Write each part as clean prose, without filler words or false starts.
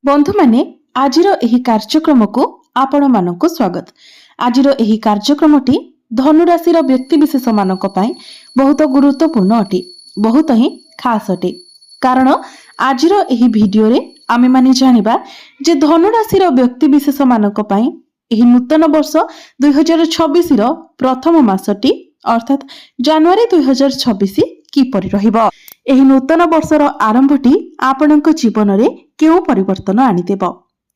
बंधु माने आजिर एही कार्यक्रम को आपण मानक स्वागत। आजिर एही कार्यक्रमटी धनुराशि व्यक्ति विशेष मानक पई बहुत गुरुत्वपूर्ण अटे, बहुत ही खास अटे। कारण आजिर एही वीडियो रे आमे माने जानिबा जे धनुराशि व्यक्ति विशेष मानक पई एही नूतन वर्ष 2026 रो प्रथम मासटी अर्थात जनवरी 2026 किपरि रहिबो। एही नूतन वर्षर आरंभटी आपणक जीवन रे केउ परिवर्तन आनिदेब।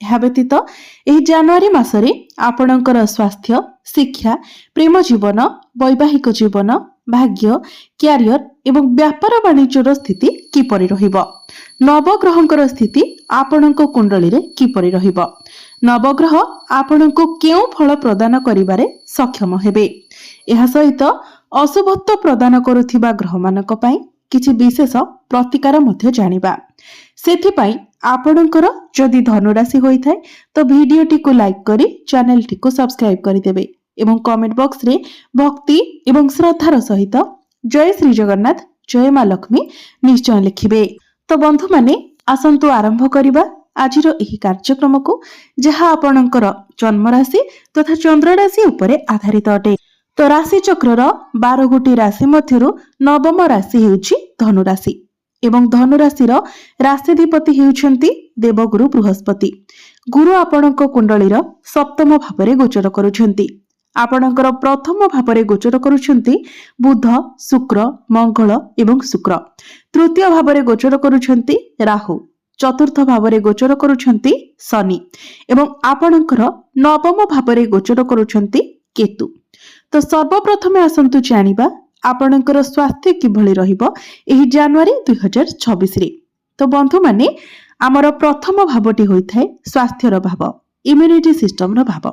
ଏହା ବ୍ୟତୀତ ଏହି ଜାନୁଆରୀ ମାସରେ ଆପଣଙ୍କର ସ୍ୱାସ୍ଥ୍ୟ, ଶିକ୍ଷା, ପ୍ରେମ ଜୀବନ, ବୈବାହିକ ଜୀବନ, ଭାଗ୍ୟ, କ୍ୟାରିୟର ଏବଂ ବ୍ୟାପାର ବାଣିଜ୍ୟର ସ୍ଥିତି କିପରି ରହିବ, ନବଗ୍ରହଙ୍କର ସ୍ଥିତି ଆପଣଙ୍କ କୁଣ୍ଡଳୀରେ କିପରି ରହିବ, ନବଗ୍ରହ ଆପଣଙ୍କୁ କେଉଁ ଫଳ ପ୍ରଦାନ କରିବାରେ ସକ୍ଷମ ହେବେ, ଏହା ସହିତ ଅଶୁଭତ୍ୱ ପ୍ରଦାନ କରୁଥିବା ଗ୍ରହମାନଙ୍କ ପାଇଁ କିଛି ବିଶେଷ ପ୍ରତିକାର ମଧ୍ୟ ଜାଣିବା। ସେଥିପାଇଁ ଆପଣଙ୍କର ଯଦି ଧନୁରାଶି ହୋଇଥାଏ ତ ଭିଡିଓଟିକୁ ଲାଇକ୍ କରି ଚ୍ୟାନେଲଟିକୁ ସବସ୍କ୍ରାଇବ୍ କରିଦେବେ ଏବଂ କମେଣ୍ଟ ବକ୍ସରେ ଭକ୍ତି ଏବଂ ଶ୍ରଦ୍ଧାର ସହିତ ଜୟ ଶ୍ରୀ ଜଗନ୍ନାଥ, ଜୟ ମା ଲକ୍ଷ୍ମୀ ନିଶ୍ଚୟ ଲେଖିବେ। ତ ବନ୍ଧୁମାନେ ଆସନ୍ତୁ ଆରମ୍ଭ କରିବା ଆଜିର ଏହି କାର୍ଯ୍ୟକ୍ରମକୁ, ଯାହା ଆପଣଙ୍କର ଜନ୍ମରାଶି ତଥା ଚନ୍ଦ୍ରରାଶି ଉପରେ ଆଧାରିତ ଅଟେ। ତ ରାଶି ଚକ୍ରର 12 ଗୋଟି ରାଶି ମଧ୍ୟରୁ ନବମ ରାଶି ହେଉଛି ଧନୁରାଶି ଏବଂ ଧନୁରାଶିର ରାଶିଧିପତି ହେଉଛନ୍ତି ଦେବଗୁରୁ ବୃହସ୍ପତି। ଗୁରୁ ଆପଣଙ୍କ କୁଣ୍ଡଳୀର ସପ୍ତମ ଭାବରେ ଗୋଚର କରୁଛନ୍ତି। ଆପଣଙ୍କର ପ୍ରଥମ ଭାବରେ ଗୋଚର କରୁଛନ୍ତି ବୁଧ, ଶୁକ୍ର, ମଙ୍ଗଳ ଏବଂ ଶୁକ୍ର। ତୃତୀୟ ଭାବରେ ଗୋଚର କରୁଛନ୍ତି ରାହୁ। ଚତୁର୍ଥ ଭାବରେ ଗୋଚର କରୁଛନ୍ତି ଶନି ଏବଂ ଆପଣଙ୍କର ନବମ ଭାବରେ ଗୋଚର କରୁଛନ୍ତି କେତୁ। ତ ସର୍ବପ୍ରଥମେ ଆସନ୍ତୁ ଜାଣିବା ଆପଣଙ୍କର ସ୍ୱାସ୍ଥ୍ୟ କିଭଳି ରହିବ ଏହି ଜାନୁଆରୀ 2026 ରେ। ତ ବନ୍ଧୁମାନେ ଆମର ପ୍ରଥମ ଭାବଟି ହୋଇଥାଏ ସ୍ୱାସ୍ଥ୍ୟର ଭାବ, ଇମ୍ୟୁନିଟି ସିଷ୍ଟମର ଭାବ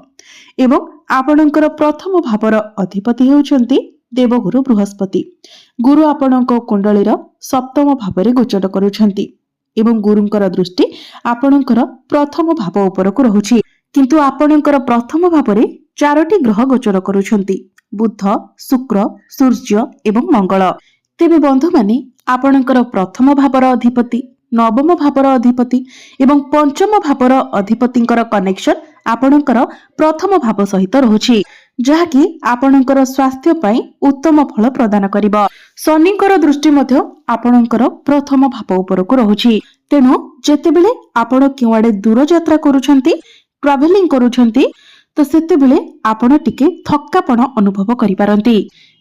ଏବଂ ଆପଣଙ୍କର ପ୍ରଥମ ଭାବର ଅଧିପତି ହେଉଛନ୍ତି ଦେବଗୁରୁ ବୃହସ୍ପତି। ଗୁରୁ ଆପଣଙ୍କ କୁଣ୍ଡଳୀର ସପ୍ତମ ଭାବରେ ଗୋଚର କରୁଛନ୍ତି ଏବଂ ଗୁରୁଙ୍କର ଦୃଷ୍ଟି ଆପଣଙ୍କର ପ୍ରଥମ ଭାବ ଉପରକୁ ରହୁଛି। କିନ୍ତୁ ଆପଣଙ୍କର ପ୍ରଥମ ଭାବରେ 4ଟି ଗ୍ରହ ଗୋଚର କରୁଛନ୍ତି, ବୁଧ, ଶୁକ୍ର, ସୂର୍ଯ୍ୟ ଏବଂ ମଙ୍ଗଳ। ତେବେ ବନ୍ଧୁମାନେ ଆପଣଙ୍କର ପ୍ରଥମ ଭାବର ଅଧିପତି, ନବମ ଭାବର ଅଧିପତି ଏବଂ ପଞ୍ଚମ ଭାବର ଅଧିପତିଙ୍କର କନେକ୍ସନ ଆପଣଙ୍କର ପ୍ରଥମ ଭାବ ସହିତ ରହୁଛି, ଯାହାକି ଆପଣଙ୍କର ସ୍ୱାସ୍ଥ୍ୟ ପାଇଁ ଉତ୍ତମ ଫଳ ପ୍ରଦାନ କରିବ। ଶନିଙ୍କର ଦୃଷ୍ଟି ମଧ୍ୟ ଆପଣଙ୍କର ପ୍ରଥମ ଭାବ ଉପରକୁ ରହୁଛି। ତେଣୁ ଯେତେବେଳେ ଆପଣ କେଉଁଆଡେ ଦୂର ଯାତ୍ରା କରୁଛନ୍ତି, ଟ୍ରାଭେଲିଂ କରୁଛନ୍ତି, ତ ସେତେବେଳେ ଆପଣ ଟିକେ ଥକ୍କାପଣ ଅନୁଭବ କରିପାରନ୍ତି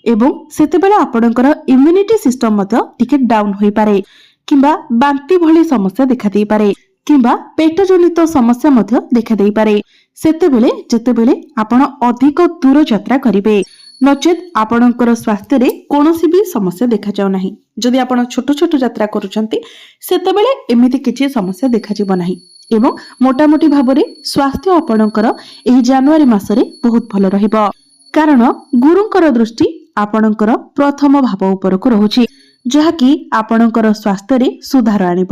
ଏବଂ ସେତେବେଳେ ଆପଣଙ୍କର ଇମ୍ୟୁନିଟି ସିଷ୍ଟମ ମଧ୍ୟ ଟିକେ ଡାଉନ ହୋଇପାରେ କିମ୍ବା ବାନ୍ତି ଭଳି ସମସ୍ୟା ଦେଖାଦେଇପାରେ କିମ୍ବା ପେଟ ଜନିତ ସମସ୍ୟା ମଧ୍ୟ ଦେଖାଦେଇପାରେ ସେତେବେଳେ ଯେତେବେଳେ ଆପଣ ଅଧିକ ଦୂର ଯାତ୍ରା କରିବେ, ନଚେତ ଆପଣଙ୍କର ସ୍ୱାସ୍ଥ୍ୟରେ କୌଣସି ବି ସମସ୍ୟା ଦେଖାଯାଉ ନାହିଁ। ଯଦି ଆପଣ ଛୋଟ ଛୋଟ ଯାତ୍ରା କରୁଛନ୍ତି ସେତେବେଳେ ଏମିତି କିଛି ସମସ୍ୟା ଦେଖାଯିବ ନାହିଁ ଏବଂ ମୋଟାମୋଟି ଭାବରେ ସ୍ୱାସ୍ଥ୍ୟ ଆପଣଙ୍କର ଏହି ଜାନୁଆରୀ ମାସରେ ବହୁତ ଭଲ ରହିବ। କାରଣ ଗୁରୁଙ୍କର ଦୃଷ୍ଟି ଆପଣଙ୍କର ପ୍ରଥମ ଭାବ ଉପରକୁ ରହୁଛି, ଯାହାକି ଆପଣଙ୍କର ସ୍ୱାସ୍ଥ୍ୟରେ ସୁଧାର ଆଣିବ।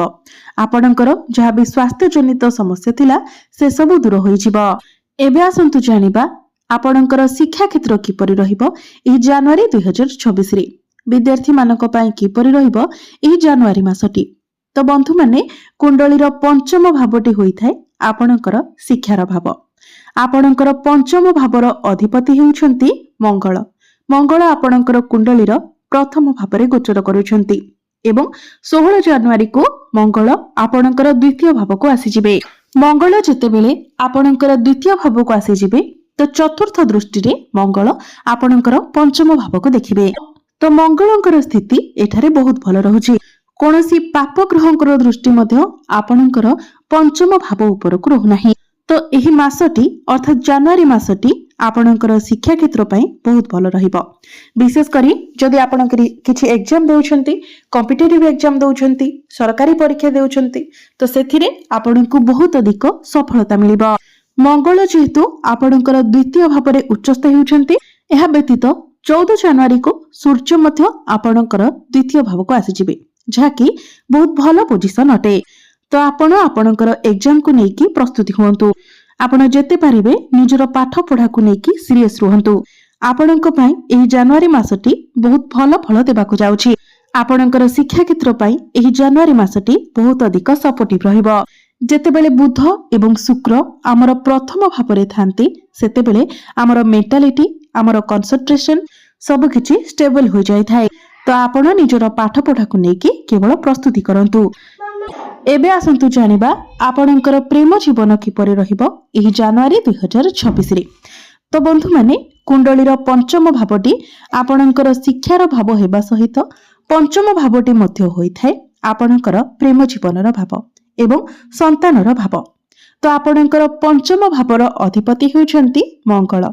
ଆପଣଙ୍କର ଯାହା ବି ସ୍ୱାସ୍ଥ୍ୟ ଜନିତ ସମସ୍ୟା ଥିଲା ସେସବୁ ଦୂର ହୋଇଯିବ। ଏବେ ଆସନ୍ତୁ ଜାଣିବା ଆପଣଙ୍କର ଶିକ୍ଷା କ୍ଷେତ୍ର କିପରି ରହିବ ଏହି ଜାନୁଆରୀ 2026 ରେ। ବିଦ୍ୟାର୍ଥୀ ମାନଙ୍କ ପାଇଁ କିପରି ରହିବ ଏହି ଜାନୁଆରୀ ମାସଟି। ତ ବନ୍ଧୁମାନେ କୁଣ୍ଡଳୀର ପଞ୍ଚମ ଭାବଟି ହୋଇଥାଏ ଆପଣଙ୍କର ଶିକ୍ଷାର ଭାବ। ଆପଣଙ୍କର ପଞ୍ଚମ ଭାବର ଅଧିପତି ହେଉଛନ୍ତି ମଙ୍ଗଳ। ମଙ୍ଗଳ ଆପଣଙ୍କର କୁଣ୍ଡଳୀର ପ୍ରଥମ ଭାବରେ ଗୋଚର କରୁଛନ୍ତି ଏବଂ 16 ଜାନୁଆରୀକୁ ମଙ୍ଗଳ ଆପଣଙ୍କର ଦ୍ୱିତୀୟ ଭାବକୁ ଆସିଯିବେ। ମଙ୍ଗଳ ଯେତେବେଳେ ଆପଣଙ୍କର ଦ୍ୱିତୀୟ ଭାବକୁ ଆସିଯିବେ ତ ଚତୁର୍ଥ ଦୃଷ୍ଟିରେ ମଙ୍ଗଳ ଆପଣଙ୍କର ପଞ୍ଚମ ଭାବକୁ ଦେଖିବେ। ତ ମଙ୍ଗଳଙ୍କର ସ୍ଥିତି ଏଠାରେ ବହୁତ ଭଲ ରହୁଛି। କୌଣସି ପାପ ଗ୍ରହଙ୍କର ଦୃଷ୍ଟି ମଧ୍ୟ ଆପଣଙ୍କର ପଞ୍ଚମ ଭାବ ଉପରକୁ ରହୁନାହିଁ। ତ ଏହି ମାସଟି ଅର୍ଥାତ୍ ଜାନୁଆରୀ ମାସଟି ଆପଣଙ୍କର ଶିକ୍ଷା କ୍ଷେତ୍ର ପାଇଁ ବହୁତ ଭଲ ରହିବ। ବିଶେଷ କରି ଯଦି ଆପଣ କିଛି ଏକ୍ଜାମ ଦେଉଛନ୍ତି, କମ୍ପିଟେଟିଭ ଏକ୍ଜାମ ଦେଉଛନ୍ତି, ସରକାରୀ ପରୀକ୍ଷା ଦେଉଛନ୍ତି, ତ ସେଥିରେ ଆପଣଙ୍କୁ ବହୁତ ଅଧିକ ସଫଳତା ମିଳିବ। ମଙ୍ଗଳ ଯେହେତୁ ଆପଣଙ୍କର ଦ୍ୱିତୀୟ ଭାବରେ ଉଚ୍ଚସ୍ଥ ହେଉଛନ୍ତି, ଏହା ବ୍ୟତୀତ 14 ଜାନୁଆରୀକୁ ସୂର୍ଯ୍ୟ ମଧ୍ୟ ଆପଣଙ୍କର ଦ୍ୱିତୀୟ ଭାବକୁ ଆସିଯିବେ, ଯାହାକି ବହୁତ ଭଲ ପୋଜିସନ ଅଟେ। ତ ଆପଣ ଆପଣଙ୍କର ଏକ୍ଜାମକୁ ନେଇକି ପ୍ରସ୍ତୁତି ହୁଅନ୍ତୁ। ଆପଣ ଯେତେ ପାରିବେ ନିଜର ପାଠ ପଢାକୁ ନେଇକି ସିରିୟସ ରୁହନ୍ତୁ। ଆପଣଙ୍କ ପାଇଁ ଏହି ଜାନୁଆରୀ ମାସଟି ବହୁତ ଭଲ ଫଳ ଦେବାକୁ ଯାଉଛି। ଆପଣଙ୍କର ଶିକ୍ଷା କ୍ଷେତ୍ର ପାଇଁ ଏହି ଜାନୁଆରୀ ମାସଟି ବହୁତ ଅଧିକ ସପୋର୍ଟିଭ ରହିବ। ଯେତେବେଳେ ବୁଧ ଏବଂ ଶୁକ୍ର ଆମର ପ୍ରଥମ ଭାବରେ ଥାନ୍ତି ସେତେବେଳେ ଆମର ମେଣ୍ଟାଲିଟି ଆମର କନସେନ୍ଟ୍ରେସନ ସବୁକିଛି ଷ୍ଟେବଲ ହୋଇଯାଇଥାଏ। ତ ଆପଣ ନିଜର ପାଠପଢ଼ାକୁ ନେଇକି କେବଳ ପ୍ରସ୍ତୁତି କରନ୍ତୁ। ଏବେ ଆସନ୍ତୁ ଜାଣିବା ଆପଣଙ୍କର ପ୍ରେମ ଜୀବନ କିପରି ରହିବ ଏହି ଜାନୁଆରୀ 2026ରେ। ତ ବନ୍ଧୁମାନେ କୁଣ୍ଡଳୀର ପଞ୍ଚମ ଭାବଟି ଆପଣଙ୍କର ଶିକ୍ଷାର ଭାବ ହେବା ସହିତ ପଞ୍ଚମ ଭାବଟି ମଧ୍ୟ ହୋଇଥାଏ ଆପଣଙ୍କର ପ୍ରେମ ଜୀବନର ଭାବ ଏବଂ ସନ୍ତାନର ଭାବ। ତ ଆପଣଙ୍କର ପଞ୍ଚମ ଭାବର ଅଧିପତି ହେଉଛନ୍ତି ମଙ୍ଗଳ।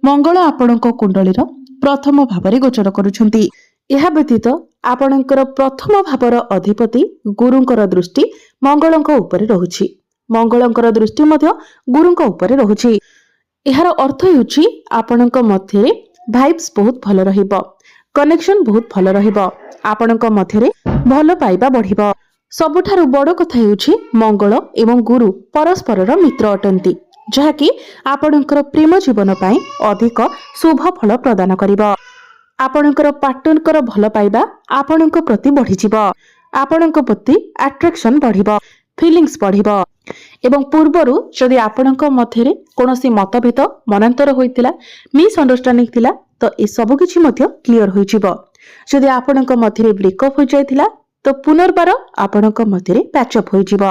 ମଙ୍ଗଳ ଆପଣଙ୍କ କୁଣ୍ଡଳୀର ପ୍ରଥମ ଭାବରେ ଗୋଚର କରୁଛନ୍ତି। ଏହା ବ୍ୟତୀତ ଆପଣଙ୍କର ପ୍ରଥମ ଭାବର ଅଧିପତି ଗୁରୁଙ୍କର ଦୃଷ୍ଟି ମଙ୍ଗଳଙ୍କ ଉପରେ ରହୁଛି। ମଙ୍ଗଳଙ୍କର ଦୃଷ୍ଟି ମଧ୍ୟ ଗୁରୁଙ୍କ ଉପରେ ରହୁଛି। ଏହାର ଅର୍ଥ ହେଉଛି ଆପଣଙ୍କ ମଧ୍ୟରେ ଭାଇବ୍ସ ବହୁତ ଭଲ ରହିବ, କନେକ୍ସନ ବହୁତ ଭଲ ରହିବ, ଆପଣଙ୍କ ମଧ୍ୟରେ ଭଲ ପାଇବା ବଢିବ। ସବୁଠାରୁ ବଡ଼ କଥା ହେଉଛି ମଙ୍ଗଳ ଏବଂ ଗୁରୁ ପରସ୍ପରର ମିତ୍ର ଅଟନ୍ତି, ଯାହାକି ଆପଣଙ୍କର ପ୍ରେମ ଜୀବନ ପାଇଁ ଅଧିକ ଶୁଭ ଫଳ ପ୍ରଦାନ କରିବ। ଆପଣଙ୍କର ପାର୍ଟନରଙ୍କର ଭଲ ପାଇବା ଆପଣଙ୍କ ପ୍ରତି ବଢିଯିବ, ଆପଣଙ୍କ ପ୍ରତି ଆଟ୍ରାକ୍ସନ ବଢିବ, ଫିଲିଂସ ବଢିବ। ଏବଂ ପୂର୍ବରୁ ଯଦି ଆପଣଙ୍କ ମଧ୍ୟରେ କୌଣସି ମତଭେଦ ମନାନ୍ତର ହୋଇଥିଲା, ମିସ୍ଅଣ୍ଡରଷ୍ଟାଣ୍ଡିଂ ଥିଲା, ତ ଏସବୁ କିଛି ମଧ୍ୟ କ୍ଲିୟର ହୋଇଯିବ। ଯଦି ଆପଣଙ୍କ ମଧ୍ୟରେ ବ୍ରେକଅପ୍ ହୋଇଯାଇଥିଲା ତ ପୁନର୍ବାର ଆପଣଙ୍କ ମଧ୍ୟରେ ପ୍ୟାଚଅପ୍ ହୋଇଯିବ।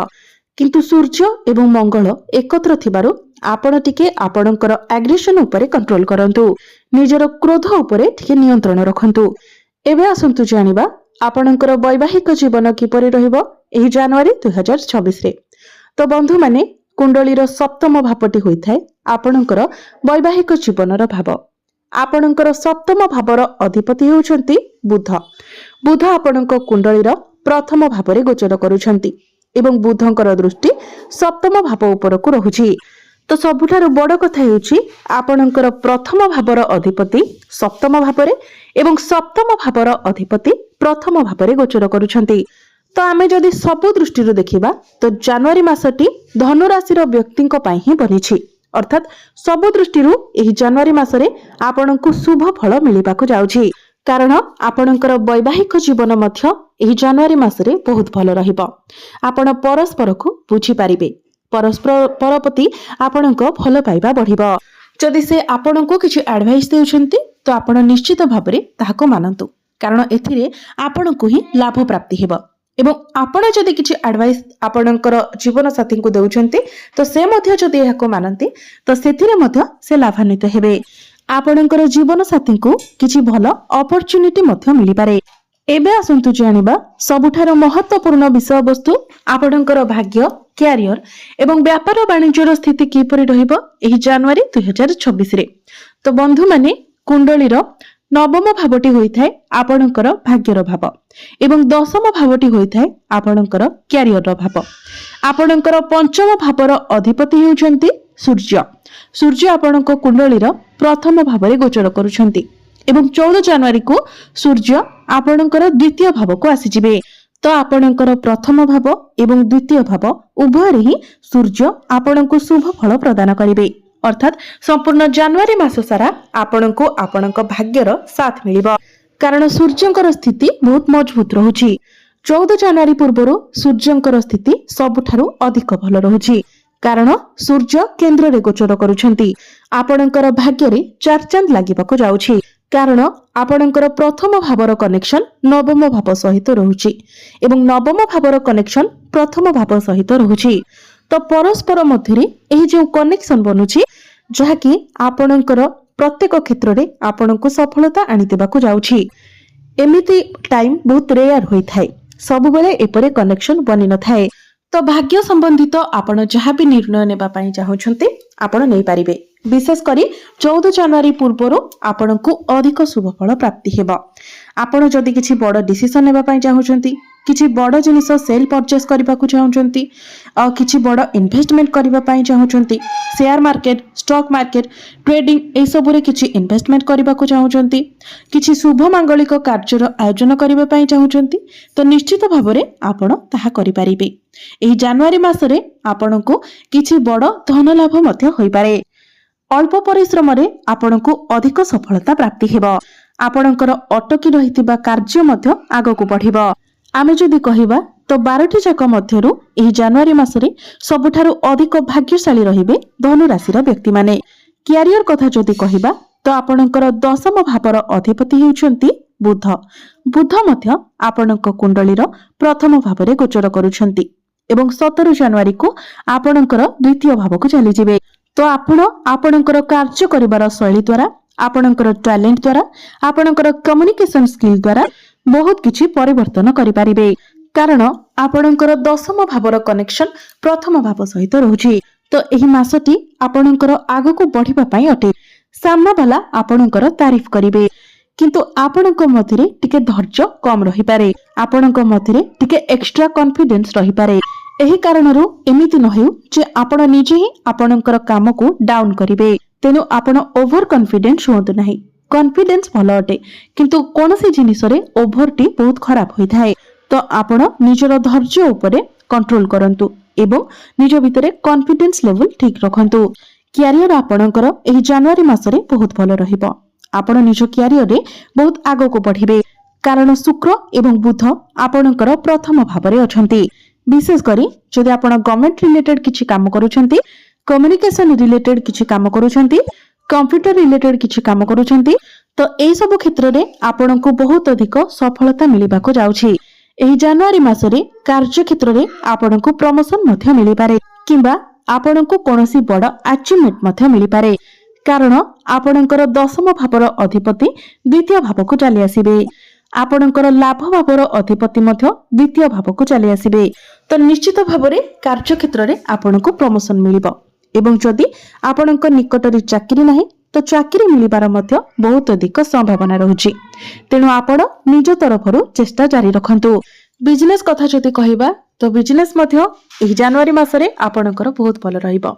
କିନ୍ତୁ ସୂର୍ଯ୍ୟ ଏବଂ ମଙ୍ଗଳ ଏକତ୍ର ଥିବାରୁ ଆପଣ ଟିକେ ଆପଣଙ୍କର ଆଗ୍ରେସନ ଉପରେ କଣ୍ଟ୍ରୋଲ କରନ୍ତୁ, ନିଜର କ୍ରୋଧ ଉପରେ ଟିକେ ନିୟନ୍ତ୍ରଣ ରଖନ୍ତୁ। ଏବେ ଆସନ୍ତୁ ଜାଣିବା ଆପଣଙ୍କର ବୈବାହିକ ଜୀବନ କିପରି ରହିବ ଏହି ଜାନୁଆରୀ 2026ରେ। ତ ବନ୍ଧୁମାନେ କୁଣ୍ଡଳୀର ସପ୍ତମ ଭାବଟି ହୋଇଥାଏ ଆପଣଙ୍କର ବୈବାହିକ ଜୀବନର ଭାବ। ଆପଣଙ୍କର ସପ୍ତମ ଭାବର ଅଧିପତି ହେଉଛନ୍ତି ବୁଧ। ବୁଧ ଆପଣଙ୍କ କୁଣ୍ଡଳୀର ପ୍ରଥମ ଭାବରେ ଗୋଚର କରୁଛନ୍ତି ଏବଂ ବୁଧଙ୍କର ଦୃଷ୍ଟି ସପ୍ତମ ଭାବ ଉପରକୁ ରହୁଛି। ତ ସବୁଠାରୁ ବଡ଼ କଥା ହେଉଛି ଆପଣଙ୍କର ପ୍ରଥମ ଭାବର ଅଧିପତି ସପ୍ତମ ଭାବରେ ଏବଂ ସପ୍ତମ ଭାବର ଅଧିପତି ପ୍ରଥମ ଭାବରେ ଗୋଚର କରୁଛନ୍ତି। ତ ଆମେ ଯଦି ସବୁ ଦୃଷ୍ଟିରୁ ଦେଖିବା ତ ଜାନୁଆରୀ ମାସଟି ଧନୁ ରାଶିର ବ୍ୟକ୍ତିଙ୍କ ପାଇଁ ହିଁ ବନିଛି। ଅର୍ଥାତ୍ ସବୁ ଦୃଷ୍ଟିରୁ ଏହି ଜାନୁଆରୀ ମାସରେ ଆପଣଙ୍କୁ ଶୁଭ ଫଳ ମିଳିବାକୁ ଯାଉଛି, କାରଣ ଆପଣଙ୍କର ବୈବାହିକ ଜୀବନ ମଧ୍ୟ ଏହି ଜାନୁଆରୀ ମାସରେ ବହୁତ ଭଲ ରହିବ। ଆପଣ ପରସ୍ପରକୁ ବୁଝିପାରିବେ, ପରସ୍ପର ପ୍ରତି ଆପଣଙ୍କ ଭଲ ପାଇବା ବଢିବ। ଯଦି ସେ ଆପଣଙ୍କୁ କିଛି ଆଡଭାଇସ୍ ଦେଉଛନ୍ତି ତ ଆପଣ ନିଶ୍ଚିତ ଭାବରେ ତାହାକୁ ମାନନ୍ତୁ, କାରଣ ଏଥିରେ ଆପଣଙ୍କୁ ହିଁ ଲାଭ ପ୍ରାପ୍ତି ହେବ। ଏବଂ ଆପଣ ଯଦି କିଛି ଆଡଭାଇସ୍ ଆପଣଙ୍କର ଜୀବନ ସାଥୀଙ୍କୁ ଦେଉଛନ୍ତି ତ ସେ ମଧ୍ୟ ଯଦି ଏହାକୁ ମାନନ୍ତି ତ ସେଥିରେ ମଧ୍ୟ ସେ ଲାଭାନ୍ୱିତ ହେବେ। ଆପଣଙ୍କର ଜୀବନ ସାଥୀଙ୍କୁ କିଛି ଭଲ ଅପରଚ୍ୟୁନିଟି ମଧ୍ୟ ମିଳିପାରେ। ଏବେ ଆସନ୍ତୁ ଜାଣିବା ସବୁଠାରୁ ମହତ୍ୱପୂର୍ଣ୍ଣ ବିଷୟବସ୍ତୁ ଆପଣଙ୍କର ଭାଗ୍ୟ, କ୍ୟାରିୟର ଏବଂ ବ୍ୟାପାର ବାଣିଜ୍ୟର ସ୍ଥିତି କିପରି ରହିବ ଏହି ଜାନୁଆରୀ 2026ରେ। ତ ବନ୍ଧୁମାନେ କୁଣ୍ଡଳୀର ନବମ ଭାବଟି ହୋଇଥାଏ ଆପଣଙ୍କର ଭାଗ୍ୟର ଭାବ ଏବଂ ଦଶମ ଭାବଟି ହୋଇଥାଏ ଆପଣଙ୍କର କ୍ୟାରିୟରର ଭାବ। ଆପଣଙ୍କର ପଞ୍ଚମ ଭାବର ଅଧିପତି ହେଉଛନ୍ତି ସୂର୍ଯ୍ୟ। ସୂର୍ଯ୍ୟ ଆପଣଙ୍କ କୁଣ୍ଡଳୀର ପ୍ରଥମ ଭାବରେ ଗୋଚର କରୁଛନ୍ତି ଏବଂ 14 ଜାନୁଆରୀକୁ ସୂର୍ଯ୍ୟ ଆପଣଙ୍କର ଦ୍ୱିତୀୟ ଭାବକୁ ଆସିଯିବେ। ତ ଆପଣଙ୍କର ପ୍ରଥମ ଭାବ ଏବଂ ଦ୍ୱିତୀୟ ଭାବ ଉଭୟରେ ହିଁ ସୂର୍ଯ୍ୟ ଆପଣଙ୍କୁ ଶୁଭ ଫଳ ପ୍ରଦାନ କରିବେ। ଅର୍ଥାତ୍ ସମ୍ପୂର୍ଣ୍ଣ ଜାନୁଆରୀ ମାସ ସାରା ଆପଣଙ୍କୁ ଆପଣଙ୍କ ଭାଗ୍ୟର ସାଥ ମିଳିବ, କାରଣ ସୂର୍ଯ୍ୟଙ୍କର ସ୍ଥିତି ବହୁତ ମଜବୁତ ରହୁଛି। 14 ଜାନୁଆରୀ ପୂର୍ବରୁ ସୂର୍ଯ୍ୟଙ୍କର ସ୍ଥିତି ସବୁଠାରୁ ଅଧିକ ଭଲ ରହୁଛି, କାରଣ ସୂର୍ଯ୍ୟ କେନ୍ଦ୍ରରେ ଗୋଚର କରୁଛନ୍ତି। ଆପଣଙ୍କର ଭାଗ୍ୟରେ ଚାରଚାନ୍ଦ ଲାଗିବାକୁ ଯାଉଛି, କାରଣ ଆପଣଙ୍କର ପ୍ରଥମ ଭାବର କନେକ୍ସନ ନବମ ଭାବ ସହିତ ରହୁଛି ଏବଂ ନବମ ଭାବର କନେକ୍ସନ ପ୍ରଥମ ଭାବ ସହିତ ରହୁଛି। ତ ପରସ୍ପର ମଧ୍ୟରେ ଏହି ଯେଉଁ କନେକ୍ସନ ବନୁଛି, ଯାହାକି ଆପଣଙ୍କର ପ୍ରତ୍ୟେକ କ୍ଷେତ୍ରରେ ଆପଣଙ୍କୁ ସଫଳତା ଆଣିଦେବାକୁ ଯାଉଛି। ଏମିତି ଟାଇମ ବହୁତ ରେୟାର ହୋଇଥାଏ, ସବୁବେଳେ ଏପରି କନେକ୍ସନ ବନି ନଥାଏ। ତ ଭାଗ୍ୟ ସମ୍ବନ୍ଧିତ ଆପଣ ଯାହା ବି ନିର୍ଣ୍ଣୟ ନେବା ପାଇଁ ଚାହୁଁଛନ୍ତି ଆପଣ ନେଇପାରିବେ। ବିଶେଷ କରି 14 ଜାନୁଆରୀ ପୂର୍ବରୁ ଆପଣଙ୍କୁ ଅଧିକ ଶୁଭ ଫଳ ପ୍ରାପ୍ତି ହେବ। ଆପଣ ଯଦି କିଛି ବଡ଼ ଡିସିସନ ନେବା ପାଇଁ ଚାହୁଁଛନ୍ତି, କିଛି ବଡ଼ ଜିନିଷ ସେଲ୍ ପରଚେସ୍ କରିବାକୁ ଚାହୁଁଛନ୍ତି, କିଛି ବଡ଼ ଇନଭେଷ୍ଟମେଣ୍ଟ କରିବା ପାଇଁ ଚାହୁଁଛନ୍ତି, share market, stock market, trading ଏସବୁରେ କିଛି ଇନଭେଷ୍ଟମେଣ୍ଟ କରିବାକୁ ଚାହୁଁଛନ୍ତି, କିଛି ଶୁଭ ମାଙ୍ଗଳିକ କାର୍ଯ୍ୟର ଆୟୋଜନ କରିବା ପାଇଁ ଚାହୁଁଛନ୍ତି ତ ନିଶ୍ଚିତ ଭାବରେ ଆପଣ ତାହା କରିପାରିବେ। ଏହି ଜାନୁଆରୀ ମାସରେ ଆପଣଙ୍କୁ କିଛି ବଡ଼ ଧନ ଲାଭ ମଧ୍ୟ ହୋଇପାରେ। ଅଳ୍ପ ପରିଶ୍ରମରେ ଆପଣଙ୍କୁ ଅଧିକ ସଫଳତା ପ୍ରାପ୍ତି ହେବ। ଆପଣଙ୍କର ଅଟକି ରହିଥିବା କାର୍ଯ୍ୟ ମଧ୍ୟ ଆଗକୁ ବଢିବ। ଆମେ ଯଦି କହିବା तो 12टी जाक मध्यरु एही जनवरी मासरे सबुठारु अधिक भाग्यशाली रहिबे धनु राशिर व्यक्ति माने। क्यारियर कथा जदि कहिबा तो आपणकर दशम भावर अधिपति हेउछन्ति बुध। बुध मध्य आपणक कुंडलीर प्रथम भावरे गोचर करूछन्ति एवं 17 जनवरी को आपणकर द्वितीय भाव को चली जिवे। तो आपणकर कार्य करिवार शैली द्वारा आपणकर टैलेंट द्वारा आपणकर कम्युनिकेशन स्किल द्वारा बहुत किछि परिवर्तन करि पारिबे, कारण आपणकर दशम भावर कनेक्शन प्रथम भाव सहित रहुछि। तो एही मासटी आपणकर आगको बढ़िबा पई अटे। सामना वाला आपणकर तारीफ करिवे, किंतु आपणक मध्यरे टिके धैर्य कम रहि पारे, आपणक मध्यरे टिके एक्स्ट्रा कॉन्फिडेंस रहि पारे। एही कारणरू एमिति न हेउ जे आपण निजे ही आपणकर काम को डाउन करिवे। तेनु आपण ओवर कॉन्फिडेंस होंतु नाही। कॉन्फिडेंस भलो अटे, किंतु कोनोसी जिनिसरे ओभरटी बहुत खराब होई थाए। तो आपण निजर धैर्य उपरे कंट्रोल करंतु एवं निज भितरे कॉन्फिडेंस लेवल ठीक रखंतु। क्यारियर आपणकर एही जनवरी मासरे बहुत भलो रहिबो। आपण निज क्यारियर रे बहुत आगो को बढ़िबे, कारण शुक्र एवं बुध आपणकर प्रथम भावरे अछंती। विशेष करी जदि आपण गवर्नमेंट रिलेटेड किछि काम करूछंती, कम्युनिकेशन रिलेटेड किछि काम करूछंती, कंप्यूटर रिलेटेड किछि काम करूछंती, तो एई सब क्षेत्र रे आपणको बहुत अधिक सफलता मिलिबाको जाउछि। एही जनवरी मासरे कार्य क्षेत्र रे आपणको प्रमोशन मध्य मिलि पारे, किंबा आपणको कोनोसी बड़ अचीवमेंट मध्य मिलि पारे, कारण आपणकर दशम भावर अधिपति द्वितीय भाव को चली आसीबे। आपणकर लाभ भावर अधिपति मध्य द्वितीय भाव को चली आसीबे। तो निश्चित भावरे कार्य क्षेत्र रे आपणको प्रमोशन मिलिबो एवं जदि आपणक निकटरे चाकरी नाही तो चाकरी मिलिबार मध्य बहुत अधिक संभावना रहुछि। तेणु आपण निज तरफरु चेष्टा जारी रखंतु। बिजनेस कथा जदि कहिबा तो बिजनेस मध्य एही जनवरी मासरे आपणकर बहुत भलो रहिबो।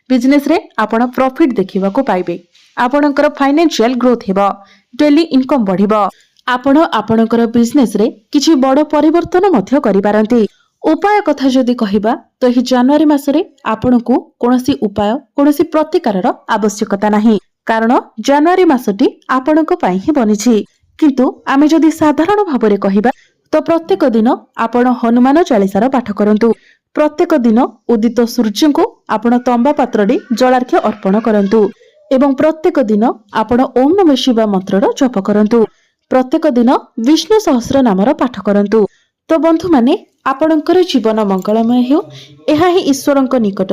बिजनेस रे आपण प्रॉफिट देखिबा को पाइबे, आपणकर फाइनेंशियल ग्रोथ हेबो, डेली इनकम बढ़िबो। आपण आपणकर बिजनेस रे किछि बड़ परिवर्तन मध्य करि पारंती। उपाय कथा जदि कहिबा तो एही जनवरी मासरे आपणको कोनोसी उपाय कोनोसी प्रतिकारर आवश्यकता नाही, कारण जनवरी मासटी आपणको पई ही बनिछि। किंतु आमे जदि साधारण भाबरे कहिबा तो प्रत्येक दिन आपण हनुमान चालीसार पाठ करंतु। प्रत्येक दिन उदित सूर्य को आपण तंबा पात्रडी जलार्घ्य अर्पण करंतु एवं प्रत्येक दिन आपण ओम नमः शिवाय मंत्रर जप करंतु। प्रत्येक दिन विष्णु सहस्र नामर पाठ करंतु। तो बंधु माने आपणकर जीवन मंगलमय हेउ, एहा ही ईश्वरंक निकट